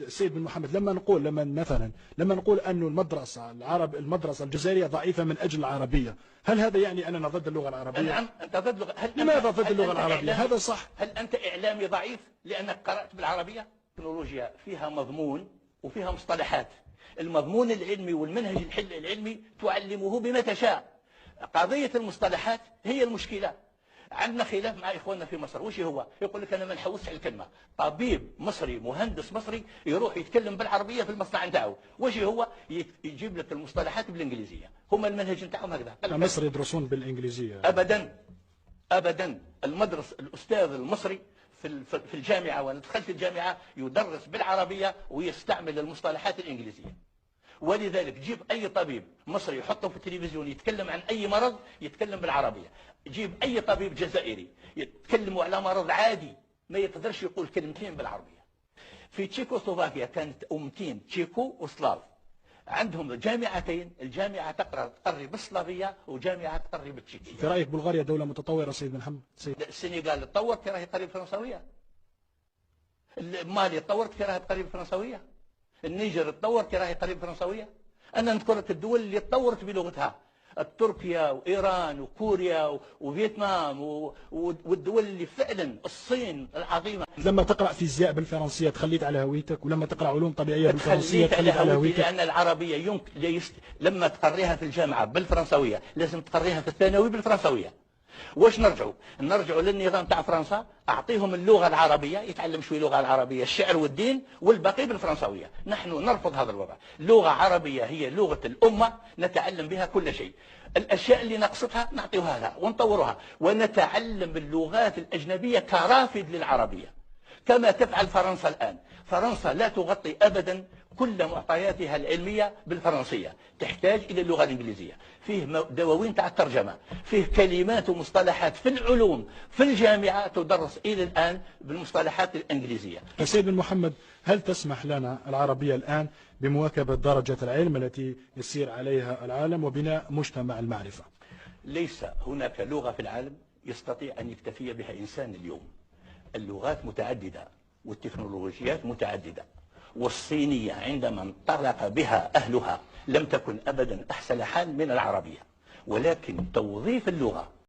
سيد بن محمد، لما نقول أن المدرسة الجزائرية ضعيفة من أجل العربية، هل هذا يعني أننا ضد اللغة العربية؟ نعم، أنت ضد اللغة. لماذا ضد اللغة العربية؟ هذا صح. هل أنت إعلامي ضعيف لأنك قرأت بالعربية؟ التكنولوجيا فيها مضمون وفيها مصطلحات. المضمون العلمي والمنهج العلمي تعلمه بما تشاء. قضية المصطلحات هي المشكلة. عندنا خلاف مع إخواننا في مصر. وش هو؟ يقول لك أنا ما نحوسش على الكلمة. طبيب مصري مهندس مصري يروح يتكلم بالعربية في المصنع نتاعو، وش هو؟ يجيب لك المصطلحات بالإنجليزية. هما المنهج نتاعهم هكذا. مصر يدرسون بالإنجليزية؟ أبدا أبدا. الأستاذ المصري في الجامعة، وأنا دخلت الجامعة، يدرس بالعربية ويستعمل المصطلحات الإنجليزية. ولذلك جيب أي طبيب مصري يحطه في التلفزيون يتكلم عن أي مرض يتكلم بالعربية. جيب أي طبيب جزائري يتكلم على مرض عادي ما يقدرش يقول كلمتين بالعربية. في تشيكوسلوفاكيا كانت أمتين، تشيكو وسلاف، عندهم جامعتين، الجامعة تقري بالسلافية وجامعة تقري بالتشيكية. في رأيك بلغاريا دولة متطورة سيد بن محمد؟ السنغال تطورت كراهي تقري بالفرنسوية. مالي تطورت كراهي تقري بالفرنسوية. النيجر تطورت كراهي تقري بالفرنسوية. أنا نذكر لك الدول اللي تطورت بلغتها: تركيا وإيران وكوريا وفيتنام والدول اللي فعلا، الصين العظيمة. لما تقرأ فيزياء بالفرنسية تخليت على هويتك، ولما تقرأ علوم طبيعية بالفرنسية تخليت على هويتك. لأن العربية لما تقريها في الجامعة بالفرنسوية لازم تقريها في الثانوي بالفرنسوية. واش نرجعوا للنظام تاع فرنسا، اعطيهم اللغه العربيه، يتعلم شويه اللغه العربيه، الشعر والدين، والباقي بالفرنسويه. نحن نرفض هذا الوضع. لغه عربيه هي لغه الامه، نتعلم بها كل شيء. الاشياء اللي نقصتها نعطيها لها ونطورها، ونتعلم اللغات الاجنبيه كرافد للعربيه كما تفعل فرنسا الان. فرنسا لا تغطي ابدا كل معطياتها العلمية بالفرنسية، تحتاج إلى اللغة الإنجليزية. فيه دواوين تاع الترجمة، فيه كلمات ومصطلحات في العلوم في الجامعة تدرس إلى الآن بالمصطلحات الإنجليزية. سيد بن محمد، هل تسمح لنا العربية الآن بمواكبة درجة العلم التي يسير عليها العالم وبناء مجتمع المعرفة؟ ليس هناك لغة في العالم يستطيع أن يكتفي بها إنسان اليوم. اللغات متعددة والتكنولوجيات متعددة، والصينية عندما انطلق بها أهلها لم تكن أبدا أحسن حال من العربية، ولكن توظيف اللغة